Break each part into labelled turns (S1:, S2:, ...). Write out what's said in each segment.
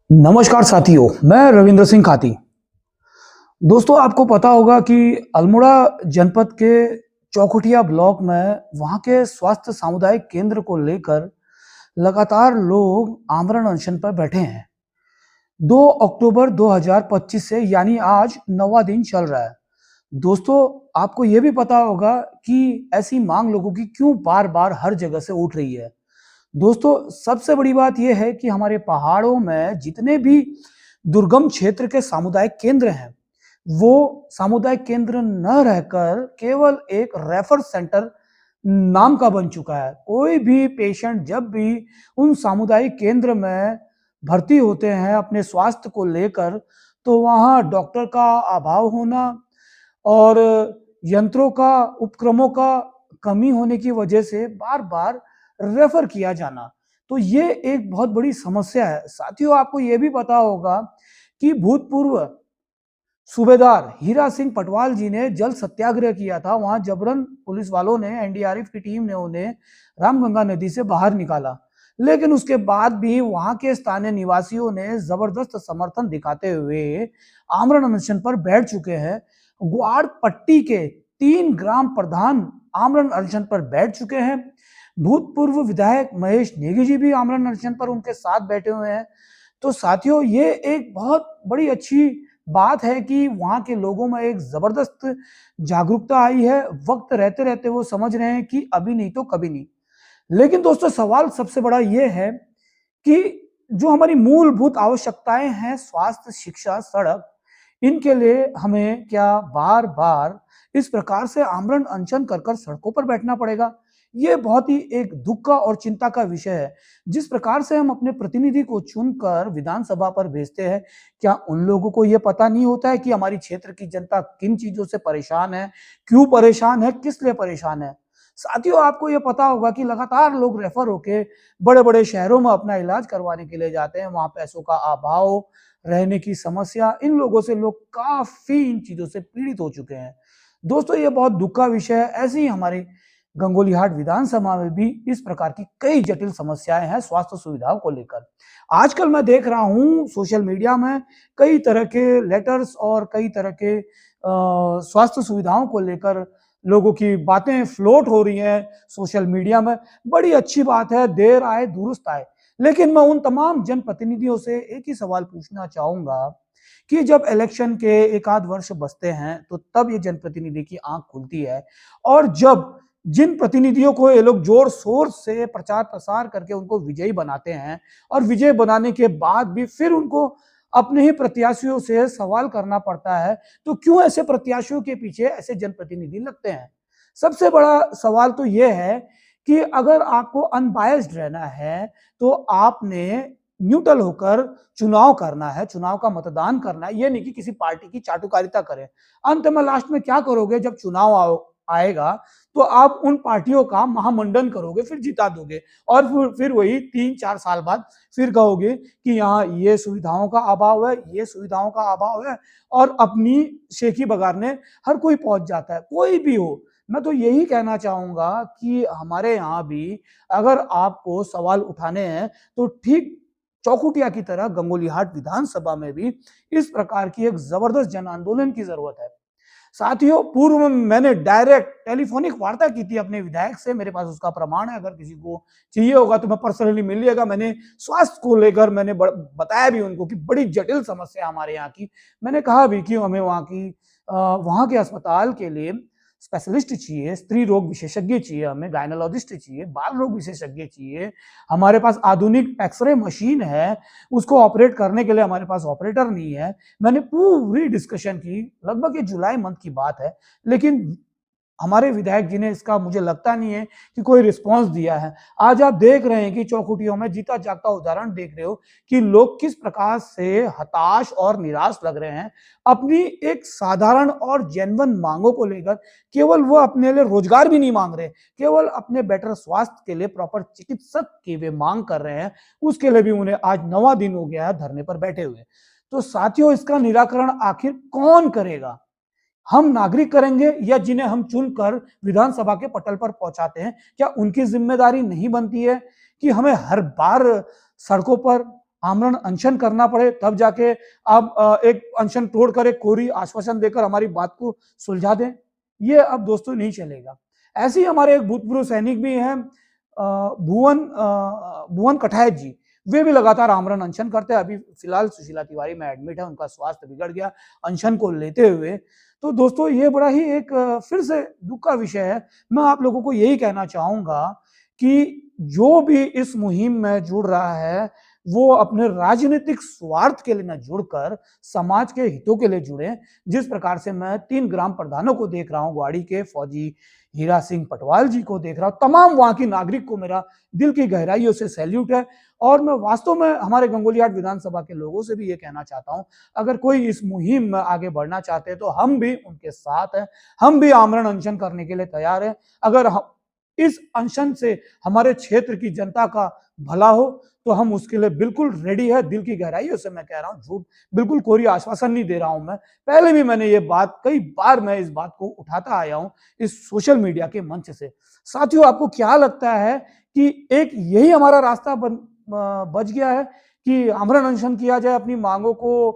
S1: नमस्कार साथियों, मैं रविंद्र सिंह खाती। दोस्तों, आपको पता होगा कि अल्मोड़ा जनपद के चौखुटिया ब्लॉक में वहाँ के स्वास्थ्य सामुदायिक केंद्र को लेकर लगातार लोग आमरण अनशन पर बैठे हैं। 2 अक्टूबर 2025 से यानी आज 9वां दिन चल रहा है। दोस्तों, आपको ये भी पता होगा कि ऐसी मांग लोगों की क्यों बार-बार हर जगह से उठ रही है। दोस्तों, सबसे बड़ी बात यह है कि हमारे पहाड़ों में जितने भी दुर्गम क्षेत्र के सामुदायिक केंद्र हैं, वो सामुदायिक केंद्र न रहकर केवल एक रेफर सेंटर नाम का बन चुका है। कोई भी पेशेंट जब भी उन सामुदायिक केंद्र में भर्ती होते हैं अपने स्वास्थ्य को लेकर, तो वहाँ डॉक्टर का अभाव होना और यंत्रों का, उपकरणों का कमी होने की वजह से बार-बार रेफर किया जाना, तो ये एक बहुत बड़ी समस्या है। साथियों, आपको ये भी पता होगा कि भूतपूर्व सूबेदार हीरा सिंह पटवाल जी ने जल सत्याग्रह किया था। वहां जबरन पुलिस वालों ने, एनडीआरएफ की टीम ने उन्हें रामगंगा नदी से बाहर निकाला, लेकिन उसके बाद भी वहां के स्थानीय निवासियों ने जबरदस्त समर्थन दिखाते हुए आमरण अनशन पर बैठ चुके हैं। ग्वाड़ पट्टी के 3 ग्राम प्रधान आमरण अनशन पर बैठ चुके हैं। भूतपूर्व विधायक महेश नेगी जी भी आमरण अनशन पर उनके साथ बैठे हुए हैं। तो साथियों, ये एक बहुत बड़ी अच्छी बात है कि वहाँ के लोगों में एक जबरदस्त जागरूकता आई है। वक्त रहते रहते वो समझ रहे हैं कि अभी नहीं तो कभी नहीं। लेकिन दोस्तों, सवाल सबसे बड़ा ये है कि जो हमारी मूलभूत आवश्यकताएं हैं, स्वास्थ्य, शिक्षा, सड़क, इनके लिए हमें क्या बार-बार इस प्रकार से आमरण अनशन कर कर सड़कों पर बैठना पड़ेगा? ये बहुत ही एक दुख का और चिंता का विषय है। जिस प्रकार से हम अपने प्रतिनिधि को चुनकर विधानसभा पर भेजते हैं, क्या उन लोगों को ये पता नहीं होता है कि हमारी क्षेत्र की जनता किन चीज़ों से परेशान है, क्यों परेशान है, किस लिए परेशान है? साथियों, आपको ये पता होगा कि लगातार लोग रेफर होके बड़े-बड़े शहरों में अपना इलाज करवाने के लिए जाते हैं। वहाँ पैसों का अभाव, रहने की समस्या, इन लोगों से लोग काफ़ी इन चीज़ों से पीड़ित हो चुके हैं। दोस्तों, ये बहुत दुःख का विषय है। ऐसे ही हमारे गंगोलीहाट विधानसभा में भी इस प्रकार की कई जटिल समस्याएं हैं स्वास्थ्य सुविधाओं को लेकर। आजकल मैं देख रहा हूँ सोशल मीडिया में कई तरह के लेटर्स और कई तरह के स्वास्थ्य सुविधाओं को लेकर लोगों की बातें फ्लोट हो रही हैं सोशल मीडिया में। बड़ी अच्छी बात है, देर आए दुरुस्त आए। लेकिन मैं उन तमाम जनप्रतिनिधियों से एक ही सवाल पूछना चाहूंगा कि जब इलेक्शन के एक आध वर्ष बचते हैं, तो तब ये जनप्रतिनिधि की आंख खुलती है। और जब जिन प्रतिनिधियों को ये लोग जोर शोर से प्रचार प्रसार करके उनको विजयी बनाते हैं, और विजय बनाने के बाद भी फिर उनको अपने ही प्रत्याशियों से सवाल करना पड़ता है, तो क्यों ऐसे प्रत्याशियों के पीछे ऐसे जनप्रतिनिधि लगते हैं? सबसे बड़ा सवाल तो यह है कि अगर आपको अनबायस्ड रहना है, तो आपने न्यूट्रल होकर चुनाव करना है, चुनाव का मतदान करना है। ये नहीं कि किसी पार्टी की चाटुकारिता करें। अंत में लास्ट में क्या करोगे, जब चुनाव आएगा, तो आप उन पार्टियों का महामंडन करोगे, फिर जिता दोगे, और फिर वही 3-4 साल बाद फिर कहोगे कि यहाँ ये सुविधाओं का अभाव है, ये सुविधाओं का अभाव है, और अपनी शेखी बगारने हर कोई पहुंच जाता है, कोई भी हो। मैं तो यही कहना चाहूंगा कि हमारे यहाँ भी अगर आपको सवाल उठाने हैं, तो ठीक चौखुटिया की तरह गंगोलीहाट विधानसभा में भी इस प्रकार की एक जबरदस्त जन आंदोलन की जरूरत है। साथियों, पूर्व में मैंने डायरेक्ट टेलीफोनिक वार्ता की थी अपने विधायक से, मेरे पास उसका प्रमाण है। अगर किसी को चाहिए होगा तो मैं पर्सनली मिल लिएगा। मैंने स्वास्थ्य को लेकर मैंने बताया भी उनको कि बड़ी जटिल समस्या हमारे यहाँ की। मैंने कहा भी कि हमें वहाँ के अस्पताल के लिए स्पेशलिस्ट चाहिए, स्त्री रोग विशेषज्ञ चाहिए, हमें गायनोलॉजिस्ट चाहिए, बाल रोग विशेषज्ञ चाहिए। हमारे पास आधुनिक एक्सरे मशीन है, उसको ऑपरेट करने के लिए हमारे पास ऑपरेटर नहीं है। मैंने पूरी डिस्कशन की, लगभग ये जुलाई मंथ की बात है, लेकिन हमारे विधायक जी ने इसका, मुझे लगता नहीं है कि कोई रिस्पांस दिया है। आज आप देख रहे हैं कि चौखुटियों में जीता जागता उदाहरण देख रहे हो कि लोग किस प्रकार से हताश और निराश लग रहे हैं अपनी एक साधारण और जेन्युइन मांगों को लेकर। केवल वो अपने लिए रोजगार भी नहीं मांग रहे, केवल अपने बेटर स्वास्थ्य के लिए प्रॉपर चिकित्सक की वे मांग कर रहे हैं। उसके लिए भी उन्हें आज 9वां दिन हो गया है धरने पर बैठे हुए। तो साथियों, इसका निराकरण आखिर कौन करेगा? हम नागरिक करेंगे, या जिन्हें हम चुनकर विधानसभा के पटल पर पहुंचाते हैं, क्या उनकी जिम्मेदारी नहीं बनती है कि हमें हर बार सड़कों पर आमरण अनशन करना पड़े, तब जाके आप एक अनशन तोड़कर एक कोरी आश्वासन देकर हमारी बात को सुलझा दें, ये अब दोस्तों नहीं चलेगा। ऐसे ही हमारे एक भूतपूर्व सैनिक भी हैं, भुवन कठायत जी, वे भी लगातार आमरण अनशन करते हैं। अभी फिलहाल सुशीला तिवारी में एडमिट है, उनका स्वास्थ्य बिगड़ गया अनशन को लेते हुए। तो दोस्तों ये बड़ा ही एक फिर से दुख का विषय है। मैं आप लोगों को यही कहना चाहूंगा कि जो भी इस मुहिम में जुड़ रहा है, वो अपने राजनीतिक स्वार्थ के लिए न जुड़कर समाज के हितों के लिए जुड़े। जिस प्रकार से मैं 3 ग्राम प्रधानों को देख रहा हूं, ग्वाड़ी के फौजी हीरा सिंह पटवाल जी को देख रहा हूं, तमाम वहां की नागरिक को मेरा दिल की गहराइयों से सैल्यूट है। और मैं वास्तव में हमारे गंगोलियाट विधानसभा के लोगों से भी ये कहना चाहता हूं, अगर कोई इस मुहिम में आगे बढ़ना चाहते हैं तो हम भी उनके साथ हैं, हम भी आमरण अनशन करने के लिए तैयार हैं। अगर हम इस अनशन से हमारे क्षेत्र की जनता का भला हो तो हम उसके लिए बिल्कुल रेडी है। दिल की गहराइयों से मैं कह रहा हूं, झूठ बिल्कुल कोई आश्वासन नहीं दे रहा हूं। मैं पहले भी मैंने ये बात कई बार मैं इस बात को उठाता आया हूं इस सोशल मीडिया के मंच से। साथियों, आपको क्या लगता है कि एक यही हमारा रास्ता बच गया है कि आमरण अनशन किया जाए अपनी मांगों को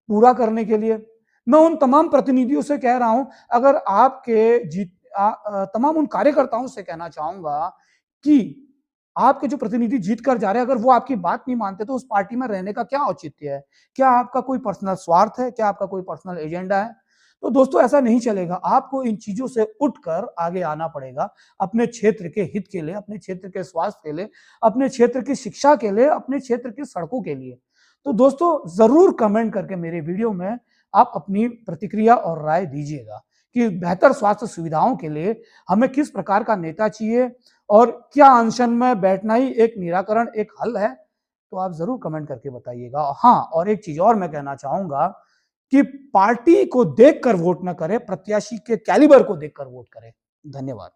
S1: पूरा करने के लिए? मैं उन तमाम प्रतिनिधियों से कह रहा हूं, अगर आपके तमाम उन कार्यकर्ताओं से कहना चाहूंगा कि आपके जो प्रतिनिधि जीत कर जा रहे हैं, अगर वो आपकी बात नहीं मानते तो उस पार्टी में रहने का क्या औचित्य है? क्या आपका कोई पर्सनल स्वार्थ है? क्या आपका कोई पर्सनल एजेंडा है? तो दोस्तों ऐसा नहीं चलेगा। आपको इन चीजों से उठकर आगे आना पड़ेगा, अपने क्षेत्र के हित के लिए, अपने क्षेत्र के स्वास्थ्य के लिए, अपने क्षेत्र की शिक्षा के लिए, अपने क्षेत्र की सड़कों के लिए। तो दोस्तों जरूर कमेंट करके मेरे वीडियो में आप अपनी प्रतिक्रिया और राय दीजिएगा कि बेहतर स्वास्थ्य सुविधाओं के लिए हमें किस प्रकार का नेता चाहिए और क्या अनशन में बैठना ही एक निराकरण, एक हल है? तो आप जरूर कमेंट करके बताइएगा। हाँ, और एक चीज और मैं कहना चाहूंगा कि पार्टी को देखकर वोट ना करें, प्रत्याशी के कैलिबर को देखकर वोट करें। धन्यवाद।